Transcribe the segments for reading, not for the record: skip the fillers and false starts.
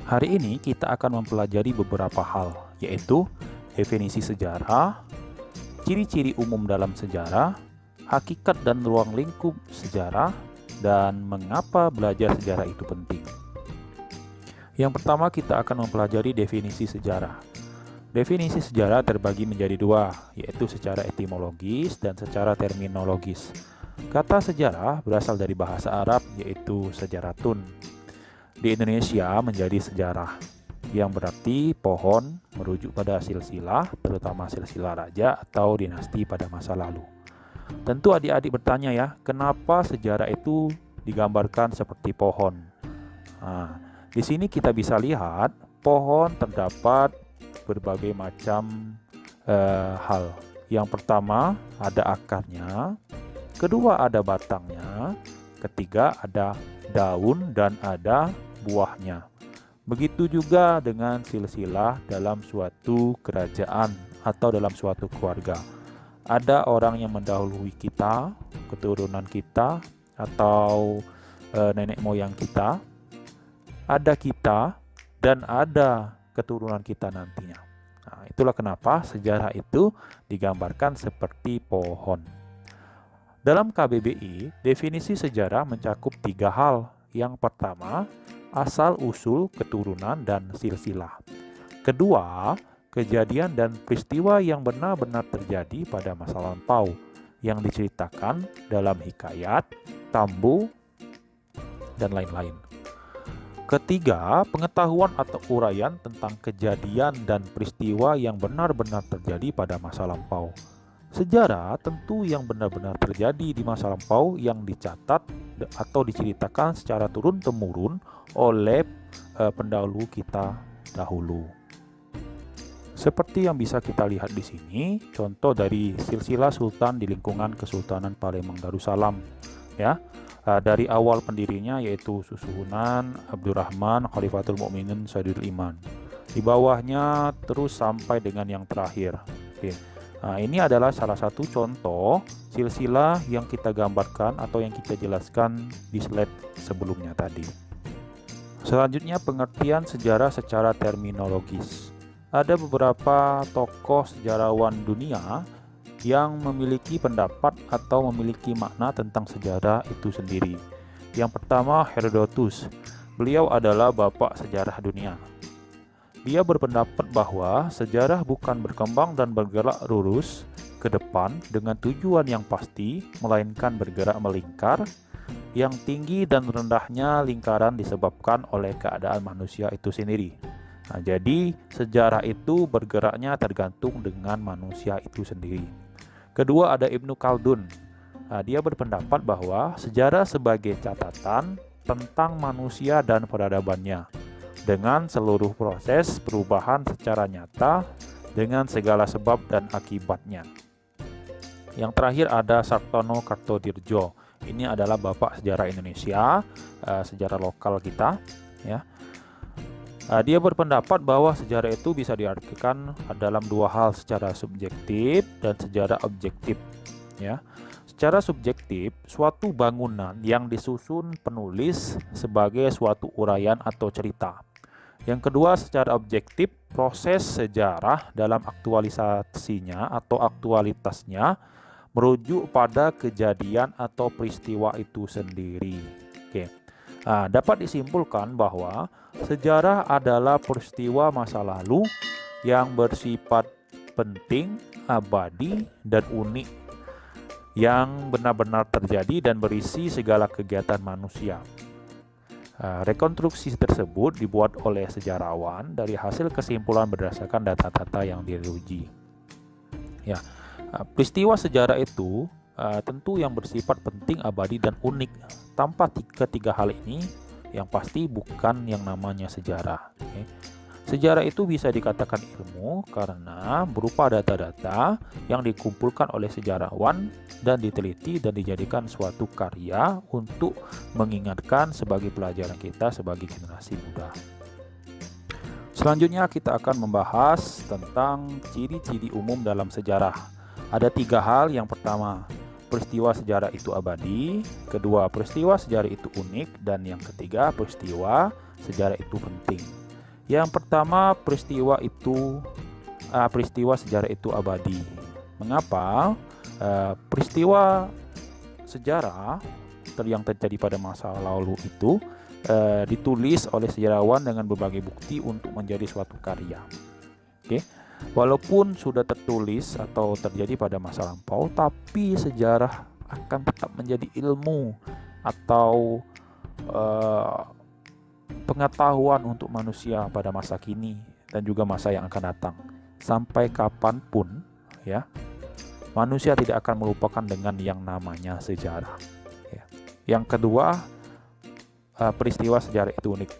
Hari ini kita akan mempelajari beberapa hal, yaitu definisi sejarah, ciri-ciri umum dalam sejarah, hakikat dan ruang lingkup sejarah, dan mengapa belajar sejarah itu penting. Yang pertama, kita akan mempelajari definisi sejarah. Definisi sejarah terbagi menjadi dua, yaitu secara etimologis dan secara terminologis. Kata sejarah berasal dari bahasa Arab, yaitu sejaratun. Di Indonesia menjadi sejarah, yang berarti pohon merujuk pada silsilah, terutama silsilah raja atau dinasti pada masa lalu. Tentu adik-adik bertanya ya, kenapa sejarah itu digambarkan seperti pohon? Nah, di sini kita bisa lihat pohon terdapat berbagai macam hal. Yang pertama ada akarnya, kedua ada batangnya, ketiga ada daun dan ada buahnya. Begitu juga dengan silsilah dalam suatu kerajaan atau dalam suatu keluarga. Ada orang yang mendahului kita, keturunan kita, atau nenek moyang kita. Ada kita dan ada keturunan kita nantinya. Nah, itulah kenapa sejarah itu digambarkan seperti pohon. Dalam KBBI, definisi sejarah mencakup 3 hal. Yang pertama, asal-usul keturunan dan silsilah. Kedua, kejadian dan peristiwa yang benar-benar terjadi pada masa lampau yang diceritakan dalam hikayat, tambu, dan lain-lain. Ketiga, pengetahuan atau uraian tentang kejadian dan peristiwa yang benar-benar terjadi pada masa lampau. Sejarah tentu yang benar-benar terjadi di masa lampau yang dicatat atau diceritakan secara turun-temurun oleh pendahulu kita dahulu. Seperti yang bisa kita lihat di sini, contoh dari silsilah sultan di lingkungan Kesultanan Palembang Darussalam, ya. Dari awal pendirinya yaitu Susuhunan Abdurrahman Khalifatul Mukminin Sayyidul Iman. Di bawahnya terus sampai dengan yang terakhir. Oke. Nah, ini adalah salah satu contoh silsilah yang kita gambarkan atau yang kita jelaskan di slide sebelumnya tadi. Selanjutnya, pengertian sejarah secara terminologis. Ada beberapa tokoh sejarawan dunia yang memiliki pendapat atau memiliki makna tentang sejarah itu sendiri. Yang pertama, Herodotus. Beliau adalah bapak sejarah dunia. Dia berpendapat bahwa sejarah bukan berkembang dan bergerak lurus ke depan dengan tujuan yang pasti, melainkan bergerak melingkar. Yang tinggi dan rendahnya lingkaran disebabkan oleh keadaan manusia itu sendiri. Nah, jadi sejarah itu bergeraknya tergantung dengan manusia itu sendiri. Kedua ada Ibnu Khaldun. Nah, dia berpendapat bahwa sejarah sebagai catatan tentang manusia dan peradabannya, dengan seluruh proses perubahan secara nyata dengan segala sebab dan akibatnya. Yang terakhir ada Sartono Kartodirjo. Ini adalah bapak sejarah Indonesia, sejarah lokal kita, ya. Dia berpendapat bahwa sejarah itu bisa diartikan dalam dua hal, secara subjektif dan secara objektif, ya. Secara subjektif, suatu bangunan yang disusun penulis sebagai suatu uraian atau cerita. Yang kedua, secara objektif, proses sejarah dalam aktualisasinya atau aktualitasnya merujuk pada kejadian atau peristiwa itu sendiri. Oke. Nah, dapat disimpulkan bahwa sejarah adalah peristiwa masa lalu yang bersifat penting, abadi, dan unik, yang benar-benar terjadi dan berisi segala kegiatan manusia. Rekonstruksi tersebut dibuat oleh sejarawan dari hasil kesimpulan berdasarkan data-data yang diuji. Ya, peristiwa sejarah itu tentu yang bersifat penting, abadi, dan unik. Tanpa ketiga hal ini, yang pasti bukan yang namanya sejarah. Okay. Sejarah itu bisa dikatakan ilmu karena berupa data-data yang dikumpulkan oleh sejarawan dan diteliti dan dijadikan suatu karya untuk mengingatkan sebagai pelajaran kita sebagai generasi muda. Selanjutnya kita akan membahas tentang ciri-ciri umum dalam sejarah. Ada 3 hal. Yang pertama, peristiwa sejarah itu abadi. Kedua, peristiwa sejarah itu unik. Dan yang ketiga, peristiwa sejarah itu penting. Yang pertama, peristiwa sejarah itu abadi. Mengapa? Peristiwa sejarah yang terjadi pada masa lalu itu ditulis oleh sejarawan dengan berbagai bukti untuk menjadi suatu karya. Oke, walaupun sudah tertulis atau terjadi pada masa lampau, tapi sejarah akan tetap menjadi ilmu atau pengetahuan untuk manusia pada masa kini dan juga masa yang akan datang. Sampai kapanpun, ya, manusia tidak akan melupakan dengan yang namanya sejarah. Ya. Yang kedua, peristiwa sejarah itu unik.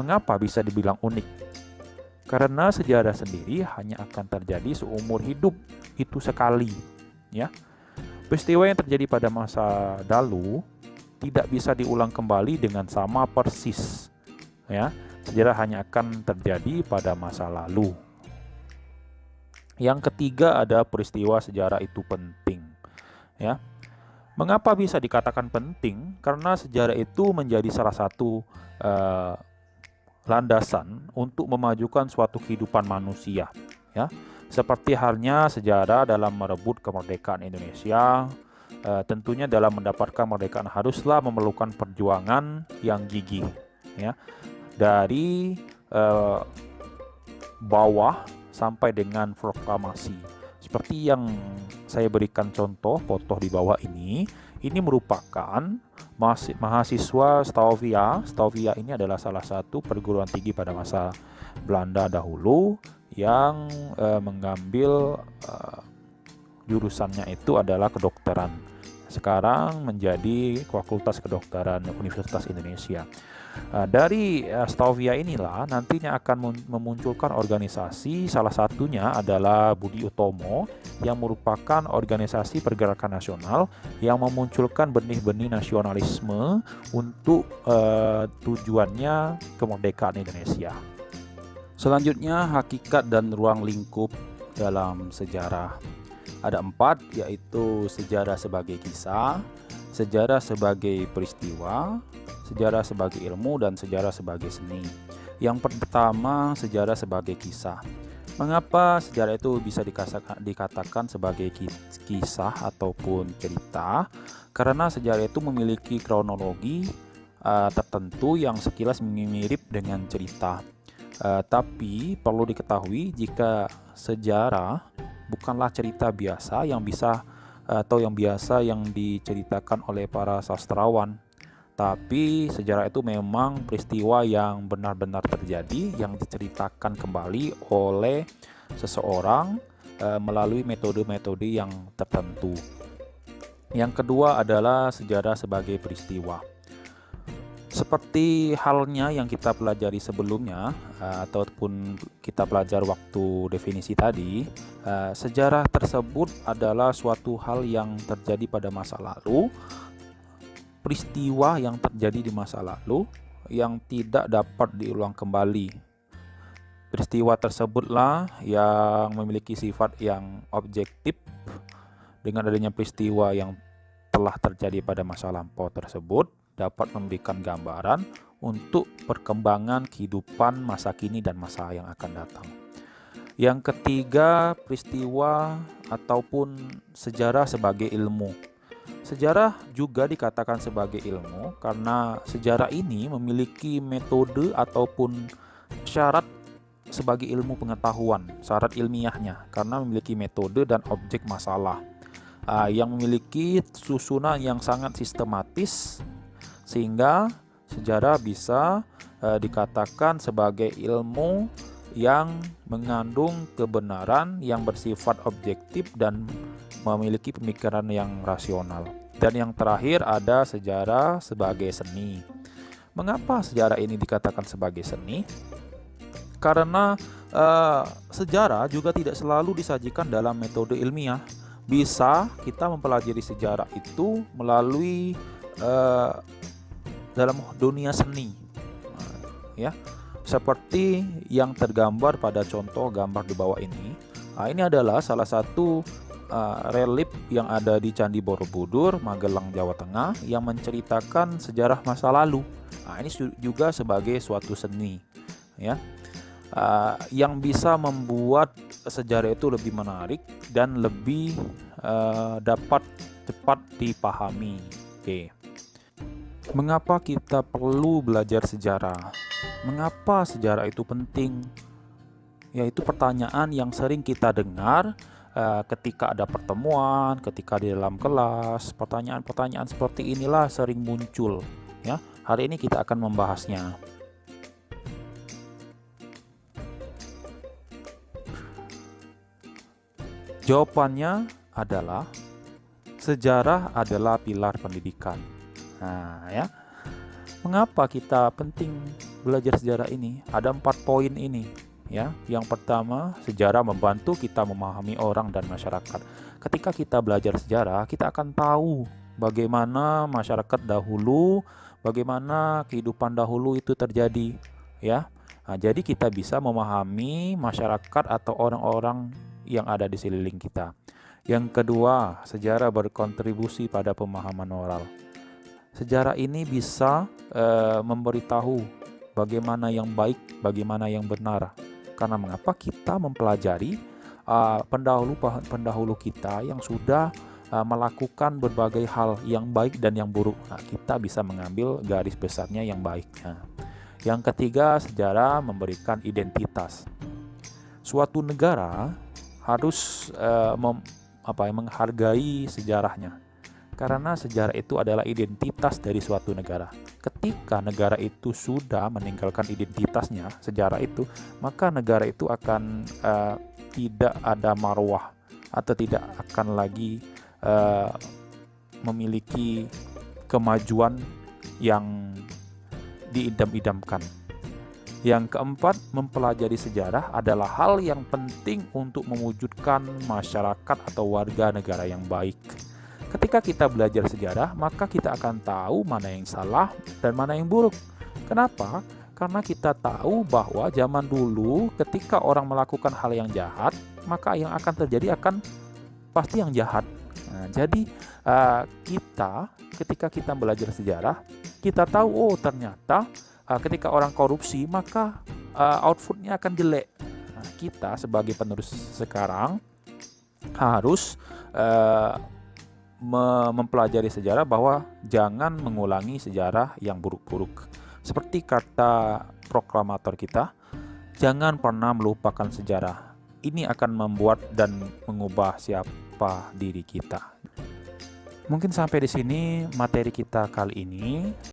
Mengapa bisa dibilang unik? Karena sejarah sendiri hanya akan terjadi seumur hidup itu sekali, ya. Peristiwa yang terjadi pada masa lalu tidak bisa diulang kembali dengan sama persis, ya. Sejarah hanya akan terjadi pada masa lalu. Yang ketiga ada peristiwa sejarah itu penting, ya. Mengapa bisa dikatakan penting? Karena sejarah itu menjadi salah satu landasan untuk memajukan suatu kehidupan manusia, ya. Seperti halnya sejarah dalam merebut kemerdekaan Indonesia. Tentunya dalam mendapatkan kemerdekaan haruslah memerlukan perjuangan yang gigih, ya, dari bawah sampai dengan proklamasi. Seperti yang saya berikan contoh foto di bawah ini merupakan mahasiswa Stovia. Stovia ini adalah salah satu perguruan tinggi pada masa Belanda dahulu yang mengambil jurusannya itu adalah kedokteran. Sekarang menjadi Fakultas Kedokteran Universitas Indonesia. Dari Stovia inilah nantinya akan memunculkan organisasi, salah satunya adalah Budi Utomo yang merupakan organisasi pergerakan nasional yang memunculkan benih-benih nasionalisme untuk tujuannya kemerdekaan Indonesia. Selanjutnya, hakikat dan ruang lingkup dalam sejarah. Ada 4, yaitu sejarah sebagai kisah, sejarah sebagai peristiwa, sejarah sebagai ilmu, dan sejarah sebagai seni. Yang pertama, sejarah sebagai kisah. Mengapa sejarah itu bisa dikatakan sebagai kisah ataupun cerita? Karena sejarah itu memiliki kronologi tertentu yang sekilas mirip dengan cerita. Tapi perlu diketahui jika sejarah bukanlah cerita biasa yang biasa yang diceritakan oleh para sastrawan. Tapi sejarah itu memang peristiwa yang benar-benar terjadi, yang diceritakan kembali oleh seseorang melalui metode-metode yang tertentu. Yang kedua adalah sejarah sebagai peristiwa. Seperti halnya yang kita pelajari sebelumnya, ataupun kita pelajari waktu definisi tadi, sejarah tersebut adalah suatu hal yang terjadi pada masa lalu, peristiwa yang terjadi di masa lalu yang tidak dapat diulang kembali. Peristiwa tersebutlah yang memiliki sifat yang objektif. Dengan adanya peristiwa yang telah terjadi pada masa lampau tersebut dapat memberikan gambaran untuk perkembangan kehidupan masa kini dan masa yang akan datang. Yang ketiga, peristiwa ataupun sejarah sebagai ilmu. Sejarah juga dikatakan sebagai ilmu karena sejarah ini memiliki metode ataupun syarat sebagai ilmu pengetahuan, syarat ilmiahnya, karena memiliki metode dan objek masalah yang memiliki susunan yang sangat sistematis, sehingga sejarah bisa dikatakan sebagai ilmu yang mengandung kebenaran yang bersifat objektif dan memiliki pemikiran yang rasional. Dan yang terakhir ada sejarah sebagai seni. Mengapa sejarah ini dikatakan sebagai seni? Karena sejarah juga tidak selalu disajikan dalam metode ilmiah. Bisa kita mempelajari sejarah itu melalui dalam dunia seni, ya, seperti yang tergambar pada contoh gambar di bawah ini. Ini adalah salah satu relief yang ada di Candi Borobudur, Magelang, Jawa Tengah, yang menceritakan sejarah masa lalu. Ini juga sebagai suatu seni. ya, yang bisa membuat sejarah itu lebih menarik dan lebih dapat cepat dipahami. Oke. Mengapa kita perlu belajar sejarah? Mengapa sejarah itu penting? Yaitu pertanyaan yang sering kita dengar ketika ada pertemuan, ketika di dalam kelas. Pertanyaan-pertanyaan seperti inilah sering muncul, ya. Hari ini kita akan membahasnya. Jawabannya adalah sejarah adalah pilar pendidikan. Nah, ya. Mengapa kita penting belajar sejarah ini? Ada 4 poin ini, ya. Yang pertama, sejarah membantu kita memahami orang dan masyarakat. Ketika kita belajar sejarah, kita akan tahu bagaimana masyarakat dahulu, bagaimana kehidupan dahulu itu terjadi, ya. Nah, jadi kita bisa memahami masyarakat atau orang-orang yang ada di sekeliling kita. Yang kedua, sejarah berkontribusi pada pemahaman moral. Sejarah ini bisa memberitahu bagaimana yang baik, bagaimana yang benar. Karena mengapa kita mempelajari pendahulu kita yang sudah melakukan berbagai hal yang baik dan yang buruk. Nah, kita bisa mengambil garis besarnya yang baiknya. Yang ketiga, sejarah memberikan identitas. Suatu negara harus menghargai sejarahnya. Karena sejarah itu adalah identitas dari suatu negara. Ketika negara itu sudah meninggalkan identitasnya, sejarah itu, maka negara itu akan tidak ada marwah atau tidak akan lagi memiliki kemajuan yang diidam-idamkan. Yang keempat, mempelajari sejarah adalah hal yang penting untuk mewujudkan masyarakat atau warga negara yang baik. Ketika kita belajar sejarah, maka kita akan tahu mana yang salah dan mana yang buruk. Kenapa? Karena kita tahu bahwa zaman dulu ketika orang melakukan hal yang jahat, maka yang akan terjadi akan pasti yang jahat. Nah, jadi ketika kita belajar sejarah, kita tahu ternyata ketika orang korupsi maka outputnya akan jelek. Nah, kita sebagai penerus sekarang harus mempelajari sejarah bahwa jangan mengulangi sejarah yang buruk-buruk. Seperti kata proklamator kita, jangan pernah melupakan sejarah. Ini akan membuat dan mengubah siapa diri kita. Mungkin sampai di sini materi kita kali ini.